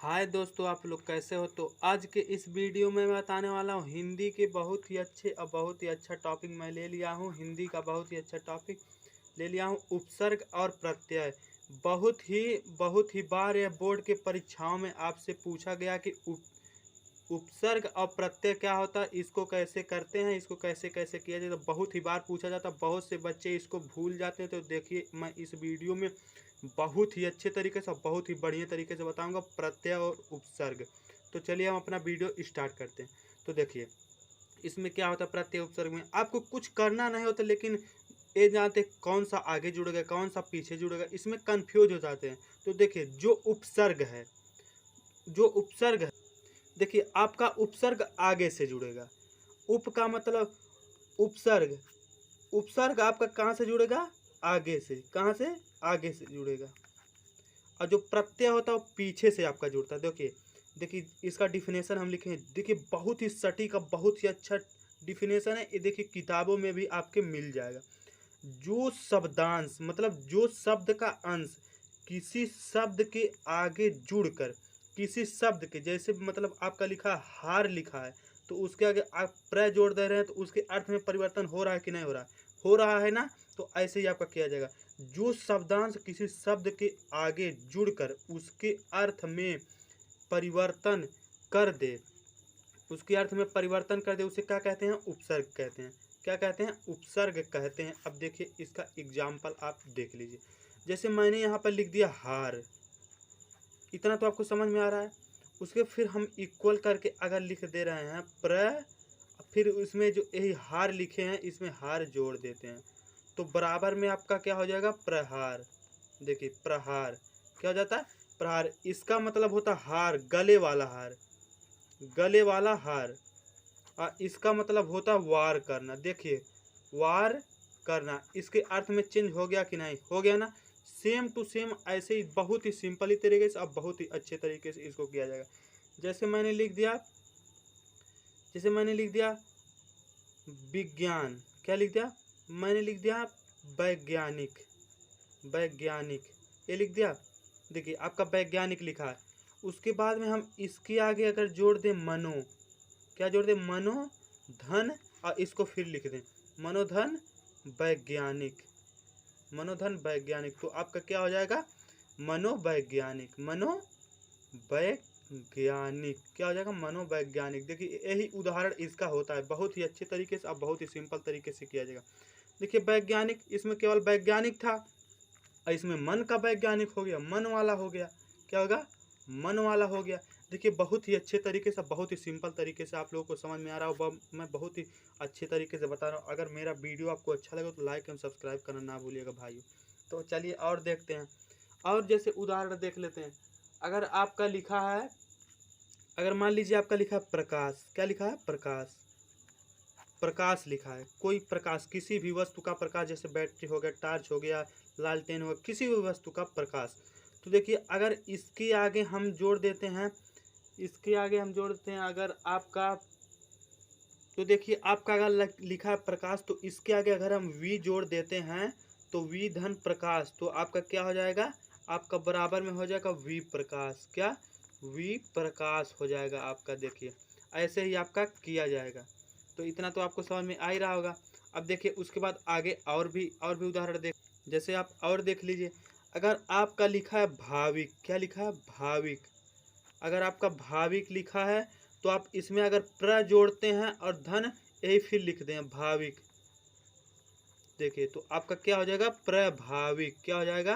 हाय दोस्तों, आप लोग कैसे हो। तो आज के इस वीडियो में मैं बताने वाला हूँ हिंदी के बहुत ही अच्छे और बहुत ही अच्छा टॉपिक मैं ले लिया हूँ। हिंदी का बहुत ही अच्छा टॉपिक ले लिया हूँ, उपसर्ग और प्रत्यय। बहुत ही बार यह बोर्ड के परीक्षाओं में आपसे पूछा गया कि उपसर्ग और प्रत्यय क्या होता है, इसको कैसे करते हैं, इसको कैसे कैसे किया जाए। तो बहुत ही बार पूछा जाता है, बहुत से बच्चे इसको भूल जाते हैं। तो देखिए, मैं इस वीडियो में बहुत ही अच्छे तरीके से, बहुत ही बढ़िया तरीके से बताऊंगा प्रत्यय और उपसर्ग। तो चलिए हम अपना वीडियो स्टार्ट करते हैं। तो देखिए, इसमें क्या होता है, प्रत्यय उपसर्ग में आपको कुछ करना नहीं होता, लेकिन ये जानते कौन सा आगे जुड़ेगा कौन सा पीछे जुड़ेगा, इसमें कंफ्यूज हो जाते हैं। तो देखिए, जो उपसर्ग है, देखिए आपका उपसर्ग आगे से जुड़ेगा। उप का मतलब उपसर्ग, उपसर्ग आपका कहाँ से जुड़ेगा, आगे से। कहाँ से, आगे से जुड़ेगा। और जो प्रत्यय होता है वो पीछे से आपका जुड़ता है। देखिए देखिए इसका डिफिनेशन हम लिखे हैं। देखिए बहुत ही सटीक और बहुत ही अच्छा डिफिनेशन है ये। देखिए किताबों में भी आपके मिल जाएगा। जो शब्दांश मतलब जो शब्द का अंश किसी शब्द के आगे जुड़कर, किसी शब्द के, जैसे मतलब आपका लिखा हार लिखा है तो उसके आगे आप प्र जोड़ दे रहे हैं, तो उसके अर्थ में परिवर्तन हो रहा है कि नहीं हो रहा है, हो रहा है ना। तो ऐसे ही आपका किया जाएगा। जो शब्दांश किसी शब्द के आगे जुड़कर उसके अर्थ में परिवर्तन कर दे, उसके अर्थ में परिवर्तन कर दे, उसे क्या कहते हैं, उपसर्ग कहते हैं। क्या कहते हैं, उपसर्ग कहते हैं। अब देखिए इसका एग्जाम्पल आप देख लीजिए। जैसे मैंने यहाँ पर लिख दिया हार, इतना तो आपको समझ में आ रहा है। उसके फिर हम इक्वल करके अगर लिख दे रहे हैं प्र, फिर उसमें जो यही हार लिखे हैं इसमें हार जोड़ देते हैं, तो बराबर में आपका क्या हो जाएगा, प्रहार। देखिए प्रहार क्या हो जाता है, प्रहार। इसका मतलब होता है हार, गले वाला हार, गले वाला हार। और इसका मतलब होता है वार करना। देखिए वार करना, इसके अर्थ में चेंज हो गया कि नहीं, हो गया ना। सेम टू सेम ऐसे ही बहुत ही सिंपली तरीके से, अब बहुत ही अच्छे तरीके से इसको किया जाएगा। जैसे मैंने लिख दिया, जैसे मैंने लिख दिया विज्ञान, क्या लिख दिया, मैंने लिख दिया वैज्ञानिक, वैज्ञानिक ये लिख दिया। देखिए आपका वैज्ञानिक लिखा है। उसके बाद में हम इसके आगे अगर जोड़ दें मनो, क्या जोड़ दें, मनो धन, और इसको फिर लिख दें मनोधन वैज्ञानिक, मनोधन वैज्ञानिक। तो आपका क्या हो जाएगा, मनोवैज्ञानिक, मनोवैज्ञानिक क्या हो जाएगा, मनोवैज्ञानिक। देखिए यही उदाहरण इसका होता है, बहुत ही अच्छे तरीके से, अब बहुत ही सिंपल तरीके से किया जाएगा। देखिए वैज्ञानिक, इसमें केवल वैज्ञानिक था और इसमें मन का वैज्ञानिक हो गया, मन वाला हो गया। क्या होगा, मन वाला हो गया। देखिए बहुत ही अच्छे तरीके से, बहुत ही सिंपल तरीके से आप लोगों को समझ में आ रहा होगा। मैं बहुत ही अच्छे तरीके से बता रहा हूँ। अगर मेरा वीडियो आपको अच्छा लगे तो लाइक एंड सब्सक्राइब करना ना भूलिएगा भाइयों। तो चलिए और देखते हैं, और जैसे उदाहरण देख लेते हैं। अगर आपका लिखा है, अगर मान लीजिए आपका लिखा है प्रकाश, क्या लिखा है, प्रकाश, प्रकाश लिखा है। कोई प्रकाश, किसी भी वस्तु का प्रकाश, जैसे बैटरी हो गया, टॉर्च हो गया, लालटेन हो गया, किसी भी वस्तु का प्रकाश। तो देखिए अगर इसके आगे हम जोड़ देते हैं, इसके आगे हम जोड़ देते हैं अगर आपका, तो देखिए आपका अगर लिखा है प्रकाश, तो इसके आगे अगर हम वी जोड़ देते हैं तो वी धन प्रकाश, तो आपका क्या हो जाएगा, आपका बराबर में हो जाएगा वी प्रकाश। क्या, वी प्रकाश हो जाएगा आपका। देखिए ऐसे ही आपका किया जाएगा। तो इतना तो आपको समझ में आ ही रहा होगा। अब देखिए उसके बाद आगे और भी उदाहरण देख, जैसे आप और देख लीजिए। अगर आपका लिखा है भाविक, क्या लिखा है, भाविक, अगर आपका भाविक लिखा है तो आप इसमें अगर प्र जोड़ते हैं और धन यही फिर लिख दें भाविक। देखिए तो आपका क्या हो जाएगा, प्रभाविक। क्या हो जाएगा,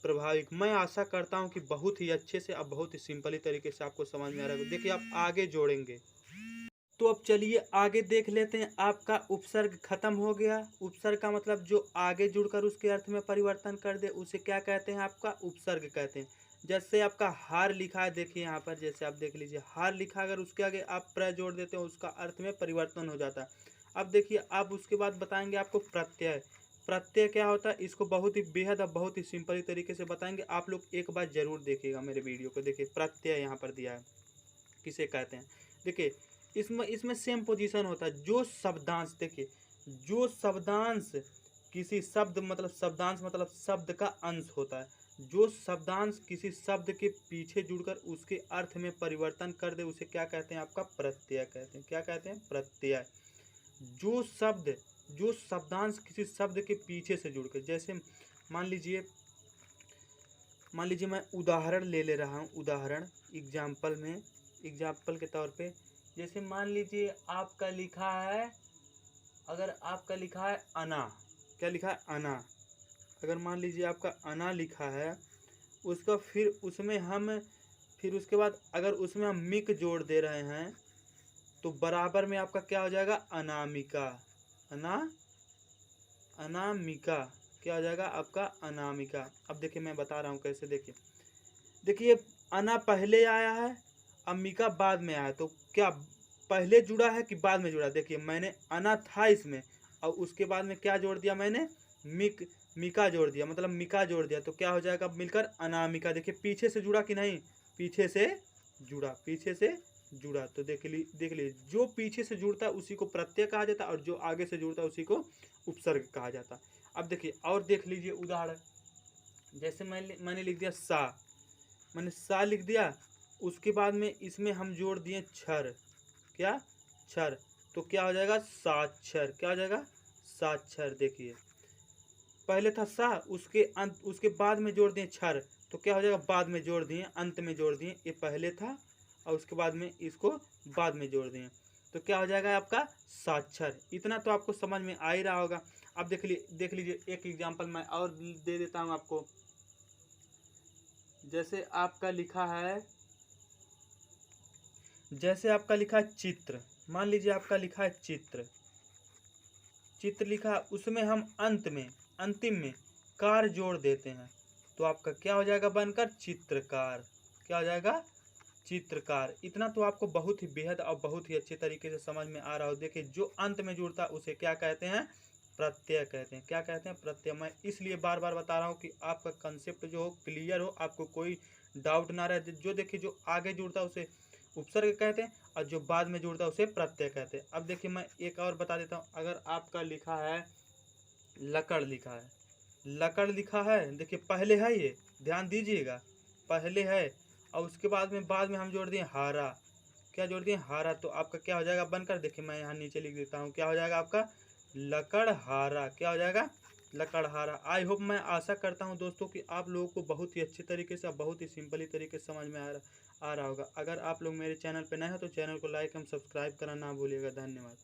प्रभाविक। मैं आशा करता हूं कि बहुत ही अच्छे से, अब बहुत ही सिंपली तरीके से आपको समझ में आ रहा है। देखिए आप आगे जोड़ेंगे। तो अब चलिए आगे देख लेते हैं। आपका उपसर्ग खत्म हो गया। उपसर्ग का मतलब जो आगे जुड़कर उसके अर्थ में परिवर्तन कर दे उसे क्या कहते हैं, आपका उपसर्ग कहते हैं। जैसे आपका हार लिखा है, देखिए यहाँ पर जैसे आप देख लीजिए हार लिखा, अगर उसके आगे आप प्र जोड़ देते हैं उसका अर्थ में परिवर्तन हो जाता है। अब देखिए आप उसके बाद बताएंगे आपको प्रत्यय। प्रत्यय क्या होता है, इसको बहुत ही बेहद और बहुत ही सिंपल तरीके से बताएंगे। आप लोग एक बार जरूर देखिएगा मेरे वीडियो को। देखिए प्रत्यय यहाँ पर दिया है, किसे कहते हैं। देखिए इसमें इसमें सेम पोजीशन होता है। जो शब्दांश, देखिए जो शब्दांश किसी शब्द मतलब शब्दांश मतलब शब्द का अंश होता है। जो शब्दांश किसी शब्द के पीछे जुड़कर उसके अर्थ में परिवर्तन कर दे उसे क्या कहते हैं? आपका प्रत्यय कहते हैं। क्या कहते हैं? प्रत्यय। जो शब्दांश किसी शब्द के पीछे से जुड़ के, जैसे मान लीजिए मैं उदाहरण ले रहा हूँ। उदाहरण एग्जाम्पल के तौर पे, जैसे मान लीजिए आपका लिखा है, अगर आपका लिखा है अना, क्या लिखा है? अना। अगर मान लीजिए आपका अना लिखा है, उसका फिर उसके बाद अगर उसमें हम मिक जोड़ दे रहे हैं तो बराबर में आपका क्या हो जाएगा? अनामिका। अनामिका क्या हो जाएगा? आपका अनामिका। अब देखिए मैं बता रहा हूँ कैसे। देखिए अना पहले आया है, अम्मिका बाद में आया, तो क्या पहले जुड़ा है कि बाद में जुड़ा? देखिए मैंने अना था इसमें और उसके बाद में क्या जोड़ दिया मैंने? मिका जोड़ दिया, मतलब मिका जोड़ दिया, तो क्या हो जाएगा मिलकर? अनामिका। देखिए पीछे से जुड़ा कि नहीं? पीछे से जुड़ा। तो देख लीजिए जो पीछे से जुड़ता है उसी को प्रत्यय कहा जाता है और जो आगे से जुड़ता है उसी को उपसर्ग कहा जाता है। अब देखिए और देख लीजिए उदाहरण, जैसे मैंने लिख दिया सा, मैंने सा लिख दिया, उसके बाद में इसमें हम जोड़ दिए छर। क्या? छर। तो क्या हो जाएगा? साक्षर। क्या हो जाएगा? साक्षर। देखिए पहले था सा, उसके बाद में जोड़ दिए छर, तो क्या हो जाएगा? बाद में जोड़ दिए, अंत में जोड़ दिए। ये पहले था और उसके बाद में इसको बाद में जोड़ दिए, तो क्या हो जाएगा आपका? साक्षर। इतना तो आपको समझ में आ ही रहा होगा। अब देख लीजिए एक एग्जांपल मैं और दे देता हूँ आपको। जैसे आपका लिखा है चित्र। मान लीजिए आपका लिखा है चित्र लिखा, उसमें हम अंतिम में कार जोड़ देते हैं, तो आपका क्या हो जाएगा बनकर? चित्रकार। क्या हो जाएगा? चित्रकार। इतना तो आपको बहुत ही बेहद और बहुत ही अच्छे तरीके से समझ में आ रहा हो। देखिए जो अंत में जुड़ता है उसे क्या कहते हैं? प्रत्यय कहते हैं। क्या कहते हैं? प्रत्यय। मैं इसलिए बार बार बता रहा हूँ कि आपका कंसेप्ट जो हो क्लियर हो, आपको कोई डाउट ना रहे। जो आगे जुड़ता है उसे उपसर्ग कहते हैं और जो बाद में जुड़ता है उसे प्रत्यय कहते हैं। अब देखिए मैं एक और बता देता हूँ। अगर आपका लिखा है लकड़ लिखा है, देखिए पहले है, ये ध्यान दीजिएगा, पहले है और उसके बाद में हम जोड़ दिए हारा। क्या जोड़ दिए? हारा। तो आपका क्या हो जाएगा बनकर? देखिए मैं यहाँ नीचे लिख देता हूँ, क्या हो जाएगा आपका? लकड़हारा। क्या हो जाएगा? लकड़हारा। आई होप, मैं आशा करता हूँ दोस्तों कि आप लोगों को बहुत ही अच्छे तरीके से, बहुत ही सिंपली तरीके से समझ में आ रहा होगा। अगर आप लोग मेरे चैनल पर नए हो तो चैनल को लाइक एवं सब्सक्राइब करना ना भूलिएगा। धन्यवाद।